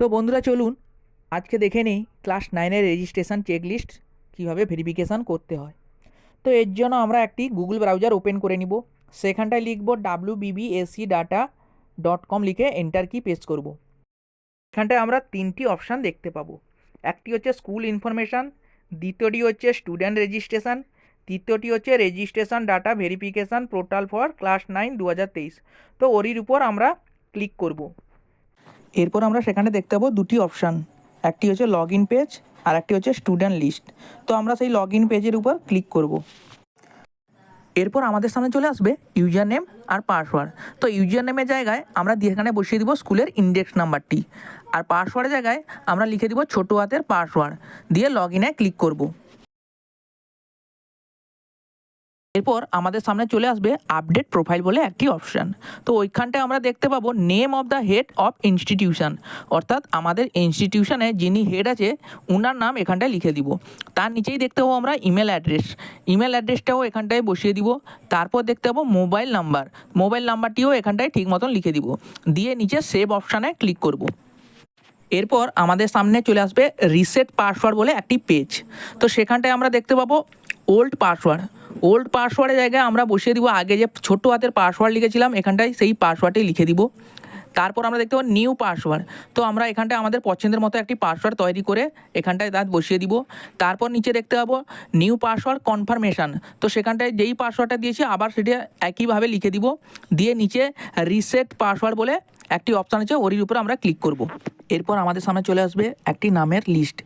তো বন্ধুরা চলুন আজকে দেখে নিই ক্লাস 9-এর রেজিস্ট্রেশন চেকলিস্ট কীভাবে ভেরিফিকেশান করতে হয়। তো এর জন্য আমরা একটি গুগল ব্রাউজার ওপেন করে নিব। সেখানটায় লিখব wbbscdata.com লিখে এন্টার কি পেস্ট করব। এখানটায় আমরা তিনটি অপশান দেখতে পাবো। একটি হচ্ছে স্কুল ইনফরমেশান, দ্বিতীয়টি হচ্ছে স্টুডেন্ট রেজিস্ট্রেশন, তৃতীয়টি হচ্ছে registration data verification portal for class 9 2023। তো ওরির উপর আমরা ক্লিক করব। এরপর আমরা সেখানে দেখতে পাবো দুটি অপশান, একটি হচ্ছে লগ ইন পেজ আর একটি হচ্ছে স্টুডেন্ট লিস্ট। তো আমরা সেই লগ ইন পেজের উপর ক্লিক করব। এরপর আমাদের সামনে চলে আসবে ইউজার নেম আর পাসওয়ার্ড। তো ইউজার নেমের জায়গায় আমরা এখানে বসিয়ে দিব স্কুলের ইন্ডেক্স নাম্বারটি, আর পাসওয়ার্ডের জায়গায় আমরা লিখে দিব ছোটো হাতের পাসওয়ার্ড দিয়ে লগ ইনে ক্লিক করব। এরপর আমাদের সামনে চলে আসবে আপডেট প্রোফাইল বলে একটি অপশান। তো ওইখানটায় আমরা দেখতে পাবো name of the head of institution, অর্থাৎ আমাদের ইনস্টিটিউশনে যিনি হেড আছে ওনার নাম এখানটায় লিখে দিব। তার নিচেই দেখতে পাবো আমরা ইমেল অ্যাড্রেসটাও এখানটায় বসিয়ে দিব। তারপর দেখতে পাবো মোবাইল নাম্বারটিও এখানটায় ঠিক মতন লিখে দিব, দিয়ে নিচে সেভ অপশানে ক্লিক করব। এরপর আমাদের সামনে চলে আসবে রিসেট পাসওয়ার্ড বলে একটি পেজ। তো সেখানটায় আমরা দেখতে পাবো ওল্ড পাসওয়ার্ডের জায়গায় আমরা বসিয়ে দিব আগে যে ছোটো হাতের পাসওয়ার্ড লিখেছিলাম এখানটায় সেই পাসওয়ার্ডটাই লিখে দিব। তারপর আমরা দেখতে পাবো নিউ পাসওয়ার্ড। তো আমরা এখানটায় আমাদের পছন্দের মতো একটি পাসওয়ার্ড তৈরি করে এখানটায় তার বসিয়ে দিব। তারপর নিচে দেখতে পাবো নিউ পাসওয়ার্ড কনফার্মেশন। তো সেখানটায় যেই পাসওয়ার্ডটা দিয়েছি আবার সেটা একইভাবে লিখে দিব, দিয়ে নিচে রিসেট পাসওয়ার্ড বলে একটি অপশান আছে, ওরির উপর আমরা ক্লিক করব। এরপর আমাদের সামনে চলে আসবে একটি নামের লিস্ট,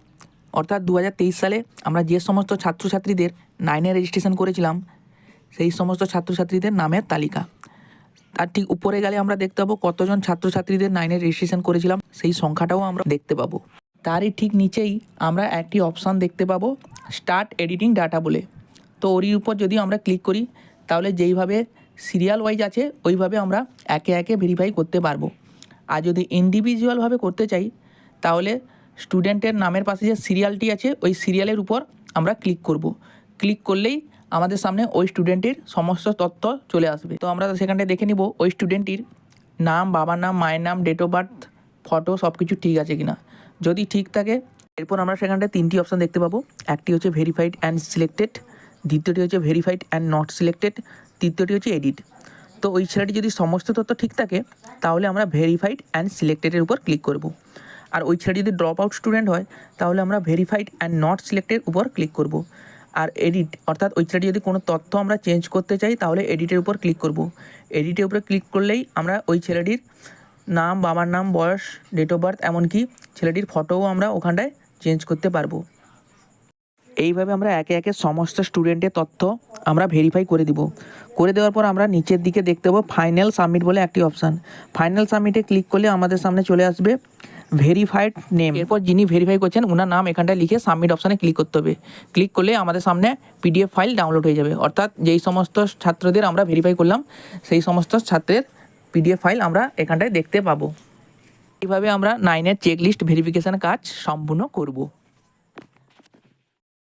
অর্থাৎ 2023 সালে আমরা যে সমস্ত ছাত্রছাত্রীদের 9-এ রেজিস্ট্রেশন করেছিলাম সেই সমস্ত ছাত্রছাত্রীদের নামের তালিকা। তার ঠিক উপরে গেলে আমরা দেখতে পাবো কতজন ছাত্রছাত্রীদের 9-এ রেজিস্ট্রেশন করেছিলাম সেই সংখ্যাটাও আমরা দেখতে পাবো। তারই ঠিক নিচেই আমরা একটি অপশান দেখতে পাবো স্টার্ট এডিটিং ডাটা বলে। তো ওরির উপর যদি আমরা ক্লিক করি তাহলে যেইভাবে সিরিয়াল ওয়াইজ আছে ওইভাবে আমরা একে একে ভেরিফাই করতে পারবো। আর যদি ইন্ডিভিজুয়ালভাবে করতে চাই তাহলে স্টুডেন্টের নামের পাশে যে সিরিয়ালটি আছে ওই সিরিয়ালের উপর আমরা ক্লিক করব। ক্লিক করলেই আমাদের সামনে ওই স্টুডেন্টের সমস্ত তথ্য চলে আসবে। তো আমরা সেখানটায় দেখে নিব ওই স্টুডেন্টটির নাম, বাবার নাম, মায়ের নাম, ডেট অফ বার্থ, ফটো সব কিছু ঠিক আছে কিনা। যদি ঠিক থাকে এরপর আমরা সেখানটায় তিনটি অপশান দেখতে পাবো। একটি হচ্ছে ভেরিফাইড অ্যান্ড সিলেক্টেড, দ্বিতীয়টি হচ্ছে ভেরিফাইড অ্যান্ড নট সিলেক্টেড, তৃতীয়টি হচ্ছে এডিট। তো ওই ছেলেটি যদি সমস্ত তথ্য ঠিক থাকে তাহলে আমরা ভেরিফাইড অ্যান্ড সিলেক্টেডের উপর ক্লিক করব। আর ওই ছেলে যদি ড্রপ আউট স্টুডেন্ট হয় তাহলে আমরা ভেরিফাইড অ্যান্ড নট সিলেক্টেড উপর ক্লিক করব। আর এডিট, অর্থাৎ ওই ছেলেটি যদি কোনো তথ্য আমরা চেঞ্জ করতে চাই তাহলে এডিটের উপর ক্লিক করব। এডিটের উপরে ক্লিক করলেই আমরা ওই ছেলেটির নাম, বাবার নাম, বয়স, ডেট অফ বার্থ, এমনকি ছেলেটির ফটোও আমরা ওখানটায় চেঞ্জ করতে পারবো। এইভাবে আমরা একে একে সমস্ত স্টুডেন্টের তথ্য আমরা ভেরিফাই করে দিব। করে দেওয়ার পর আমরা নিচের দিকে দেখতে পাবো ফাইনাল সাবমিট বলে একটি অপশান। ফাইনাল সাবমিটে ক্লিক করলে আমাদের সামনে চলে আসবে ভেরিফাইড নেম। এরপর যিনি ভেরিফাই করছেন ওনার নাম এখানটায় লিখে সাবমিট অপশানে ক্লিক করতে হবে। ক্লিক করলে আমাদের সামনে পিডিএফ ফাইল ডাউনলোড হয়ে যাবে, অর্থাৎ যেই সমস্ত ছাত্রদের আমরা ভেরিফাই করলাম সেই সমস্ত ছাত্রের পিডিএফ ফাইল আমরা এখানটায় দেখতে পাবো। এইভাবে আমরা 9-এর চেকলিস্ট ভেরিফিকেশান কাজ সম্পূর্ণ করব।